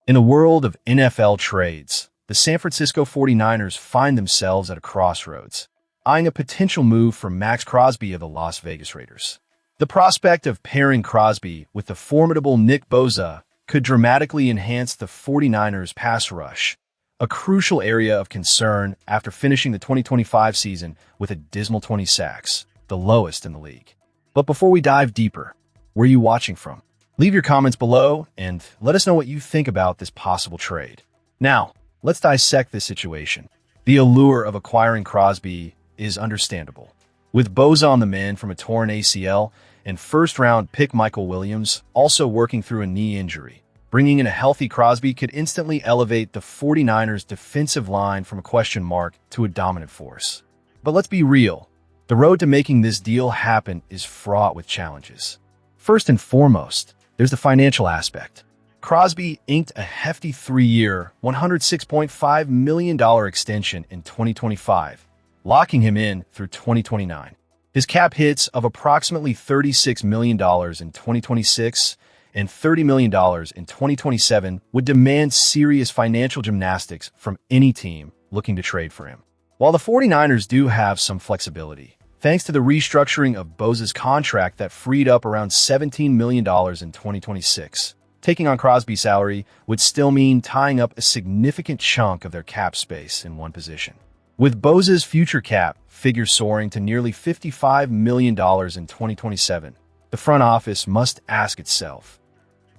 In a world of NFL trades, the San Francisco 49ers find themselves at a crossroads, eyeing a potential move for Maxx Crosby of the Las Vegas Raiders. The prospect of pairing Crosby with the formidable Nick Bosa could dramatically enhance the 49ers' pass rush, a crucial area of concern after finishing the 2025 season with a dismal 20 sacks, the lowest in the league. But before we dive deeper, where are you watching from? Leave your comments below and let us know what you think about this possible trade. Now, let's dissect this situation. The allure of acquiring Crosby is understandable. With Bosa on the mend from a torn ACL and first-round pick Michael Williams also working through a knee injury, bringing in a healthy Crosby could instantly elevate the 49ers' defensive line from a question mark to a dominant force. But let's be real. The road to making this deal happen is fraught with challenges. First and foremost, there's the financial aspect. Crosby inked a hefty 3-year, $106.5 million extension in 2025, locking him in through 2029. His cap hits of approximately $36 million in 2026 and $30 million in 2027 would demand serious financial gymnastics from any team looking to trade for him. While the 49ers do have some flexibility, thanks to the restructuring of Bosa's contract that freed up around $17 million in 2026. Taking on Crosby's salary would still mean tying up a significant chunk of their cap space in one position. With Bosa's future cap figure soaring to nearly $55 million in 2027, the front office must ask itself,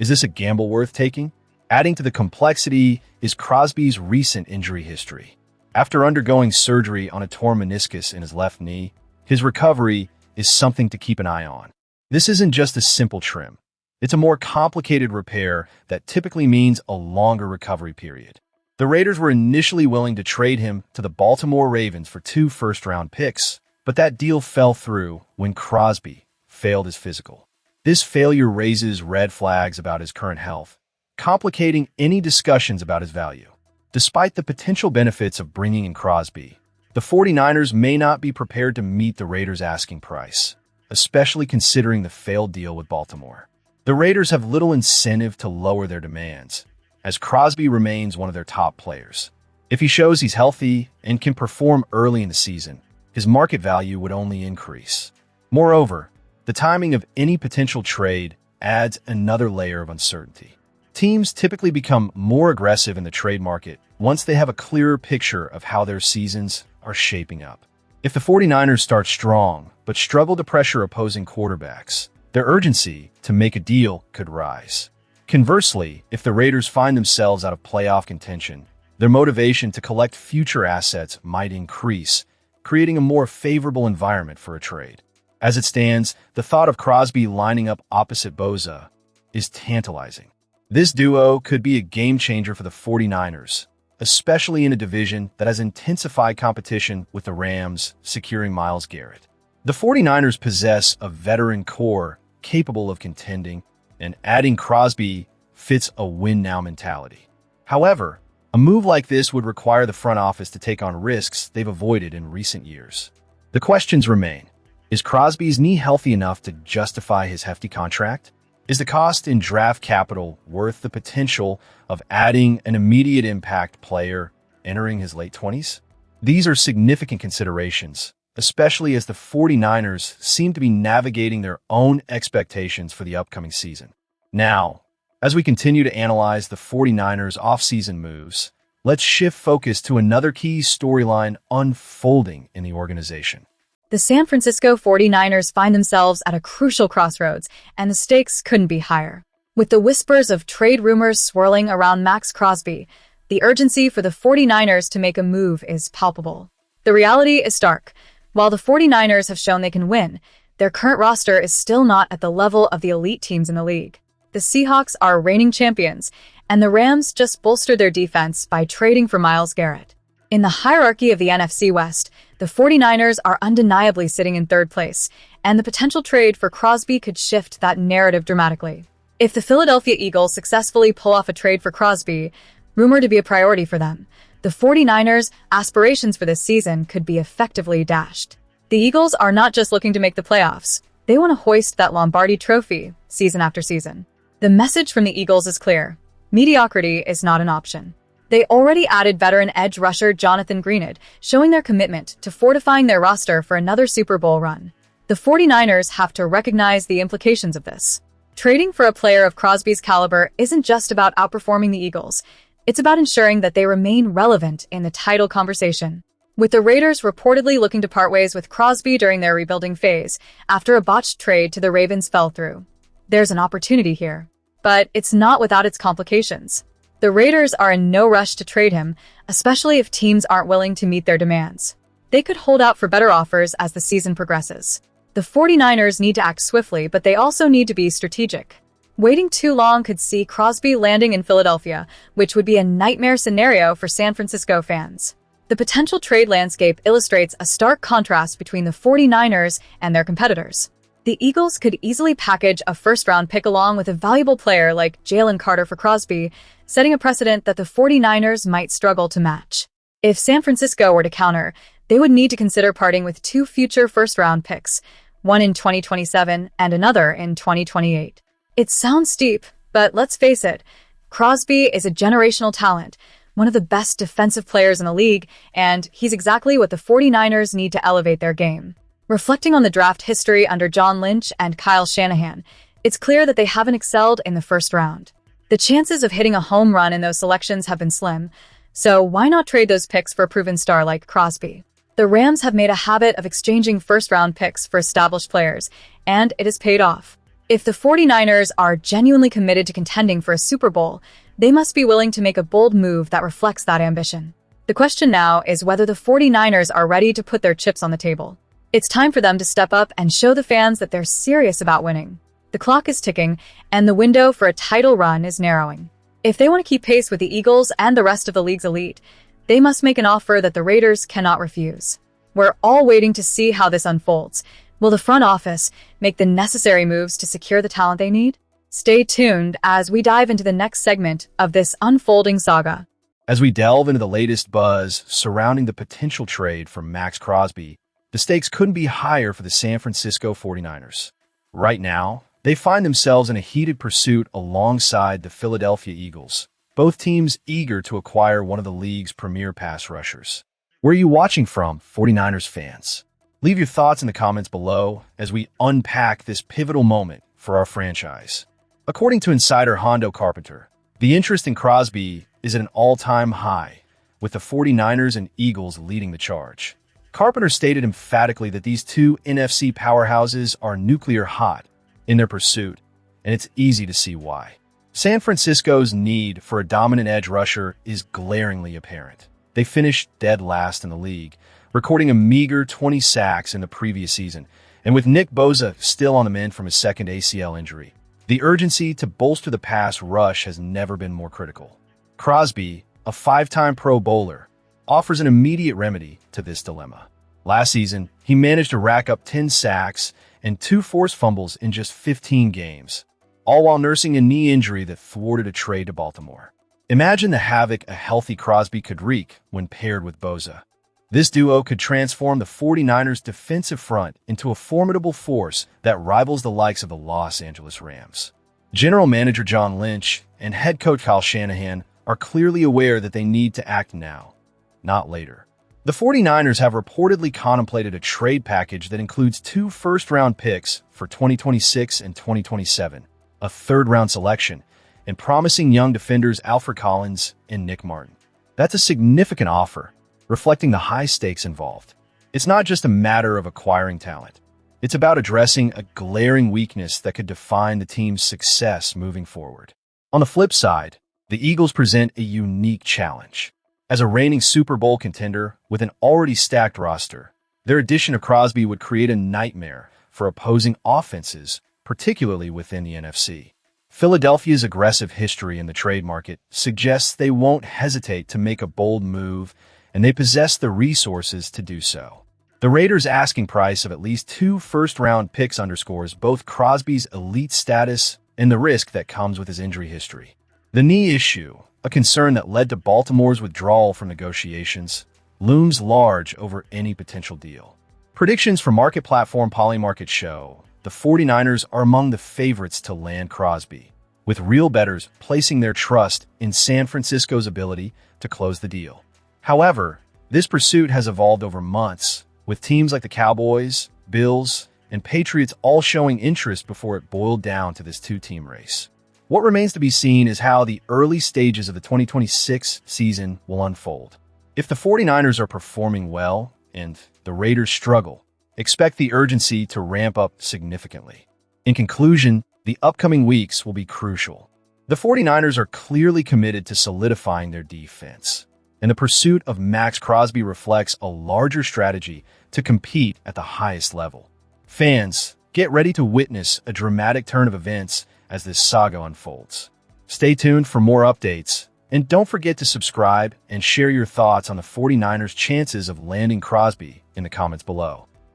is this a gamble worth taking? Adding to the complexity is Crosby's recent injury history. After undergoing surgery on a torn meniscus in his left knee, his recovery is something to keep an eye on. This isn't just a simple trim. It's a more complicated repair that typically means a longer recovery period. The Raiders were initially willing to trade him to the Baltimore Ravens for 2 first-round picks, but that deal fell through when Crosby failed his physical. This failure raises red flags about his current health, complicating any discussions about his value. Despite the potential benefits of bringing in Crosby, the 49ers may not be prepared to meet the Raiders' asking price, especially considering the failed deal with Baltimore. The Raiders have little incentive to lower their demands, as Crosby remains one of their top players. If he shows he's healthy and can perform early in the season, his market value would only increase. Moreover, the timing of any potential trade adds another layer of uncertainty. Teams typically become more aggressive in the trade market once they have a clearer picture of how their seasons are shaping up. If the 49ers start strong but struggle to pressure opposing quarterbacks, their urgency to make a deal could rise. Conversely, if the Raiders find themselves out of playoff contention, their motivation to collect future assets might increase, creating a more favorable environment for a trade. As it stands, the thought of Crosby lining up opposite Bosa is tantalizing. This duo could be a game-changer for the 49ers, especially in a division that has intensified competition with the Rams securing Myles Garrett. The 49ers possess a veteran core capable of contending, and adding Crosby fits a win-now mentality. However, a move like this would require the front office to take on risks they've avoided in recent years. The questions remain. Is Crosby's knee healthy enough to justify his hefty contract? Is the cost in draft capital worth the potential of adding an immediate impact player entering his late 20s? These are significant considerations, especially as the 49ers seem to be navigating their own expectations for the upcoming season. Now, as we continue to analyze the 49ers' offseason moves, let's shift focus to another key storyline unfolding in the organization. The San Francisco 49ers find themselves at a crucial crossroads, and the stakes couldn't be higher. With the whispers of trade rumors swirling around Maxx Crosby, the urgency for the 49ers to make a move is palpable. The reality is stark. While the 49ers have shown they can win, their current roster is still not at the level of the elite teams in the league. The Seahawks are reigning champions, and the Rams just bolstered their defense by trading for Myles Garrett. In the hierarchy of the NFC West, the 49ers are undeniably sitting in third place, and the potential trade for Crosby could shift that narrative dramatically. If the Philadelphia Eagles successfully pull off a trade for Crosby, rumored to be a priority for them, the 49ers' aspirations for this season could be effectively dashed. The Eagles are not just looking to make the playoffs. They want to hoist that Lombardi trophy season after season. The message from the Eagles is clear. Mediocrity is not an option. They already added veteran edge rusher Jonathan Greenid, showing their commitment to fortifying their roster for another Super Bowl run. The 49ers have to recognize the implications of this. Trading for a player of Crosby's caliber isn't just about outperforming the Eagles. It's about ensuring that they remain relevant in the title conversation. With the Raiders reportedly looking to part ways with Crosby during their rebuilding phase after a botched trade to the Ravens fell through, there's an opportunity here. But it's not without its complications. The Raiders are in no rush to trade him, especially if teams aren't willing to meet their demands. They could hold out for better offers as the season progresses. The 49ers need to act swiftly, but they also need to be strategic. Waiting too long could see Crosby landing in Philadelphia, which would be a nightmare scenario for San Francisco fans. The potential trade landscape illustrates a stark contrast between the 49ers and their competitors. The Eagles could easily package a first-round pick along with a valuable player like Jalen Carter for Crosby, setting a precedent that the 49ers might struggle to match. If San Francisco were to counter, they would need to consider parting with 2 future first-round picks, one in 2027 and another in 2028. It sounds steep, but let's face it, Crosby is a generational talent, one of the best defensive players in the league, and he's exactly what the 49ers need to elevate their game. Reflecting on the draft history under John Lynch and Kyle Shanahan, it's clear that they haven't excelled in the first round. The chances of hitting a home run in those selections have been slim, so why not trade those picks for a proven star like Crosby? The Rams have made a habit of exchanging first-round picks for established players, and it has paid off. If the 49ers are genuinely committed to contending for a Super Bowl, they must be willing to make a bold move that reflects that ambition. The question now is whether the 49ers are ready to put their chips on the table. It's time for them to step up and show the fans that they're serious about winning. The clock is ticking, and the window for a title run is narrowing. If they want to keep pace with the Eagles and the rest of the league's elite, they must make an offer that the Raiders cannot refuse. We're all waiting to see how this unfolds. Will the front office make the necessary moves to secure the talent they need? Stay tuned as we dive into the next segment of this unfolding saga. As we delve into the latest buzz surrounding the potential trade for Maxx Crosby, the stakes couldn't be higher for the San Francisco 49ers. Right now, they find themselves in a heated pursuit alongside the Philadelphia Eagles, both teams eager to acquire one of the league's premier pass rushers. Where are you watching from, 49ers fans? Leave your thoughts in the comments below as we unpack this pivotal moment for our franchise. According to insider Hondo Carpenter, the interest in Crosby is at an all-time high, with the 49ers and Eagles leading the charge. Carpenter stated emphatically that these two NFC powerhouses are nuclear hot in their pursuit, and it's easy to see why. San Francisco's need for a dominant edge rusher is glaringly apparent. They finished dead last in the league, recording a meager 20 sacks in the previous season, and with Nick Bosa still on the mend from his second ACL injury, the urgency to bolster the pass rush has never been more critical. Crosby, a 5-time Pro Bowler, offers an immediate remedy to this dilemma. Last season, he managed to rack up 10 sacks and 2 forced fumbles in just 15 games, all while nursing a knee injury that thwarted a trade to Baltimore. Imagine the havoc a healthy Crosby could wreak when paired with Bosa. This duo could transform the 49ers' defensive front into a formidable force that rivals the likes of the Los Angeles Rams. General Manager John Lynch and head coach Kyle Shanahan are clearly aware that they need to act now, not later. The 49ers have reportedly contemplated a trade package that includes 2 first-round picks for 2026 and 2027, a third-round selection, and promising young defenders Alfred Collins and Nick Martin. That's a significant offer, reflecting the high stakes involved. It's not just a matter of acquiring talent. It's about addressing a glaring weakness that could define the team's success moving forward. On the flip side, the Eagles present a unique challenge. As a reigning Super Bowl contender with an already stacked roster, their addition of Crosby would create a nightmare for opposing offenses, particularly within the NFC. Philadelphia's aggressive history in the trade market suggests they won't hesitate to make a bold move, and they possess the resources to do so. The Raiders' asking price of at least 2 first-round picks underscores both Crosby's elite status and the risk that comes with his injury history. The knee issue, a concern that led to Baltimore's withdrawal from negotiations, looms large over any potential deal. Predictions from market platform Polymarket show the 49ers are among the favorites to land Crosby, with real bettors placing their trust in San Francisco's ability to close the deal. However, this pursuit has evolved over months, with teams like the Cowboys, Bills, and Patriots all showing interest before it boiled down to this two-team race. What remains to be seen is how the early stages of the 2026 season will unfold. If the 49ers are performing well and the Raiders struggle, expect the urgency to ramp up significantly. In conclusion, the upcoming weeks will be crucial. The 49ers are clearly committed to solidifying their defense, and the pursuit of Maxx Crosby reflects a larger strategy to compete at the highest level. Fans, get ready to witness a dramatic turn of events as this saga unfolds. Stay tuned for more updates, and don't forget to subscribe and share your thoughts on the 49ers' chances of landing Crosby in the comments below.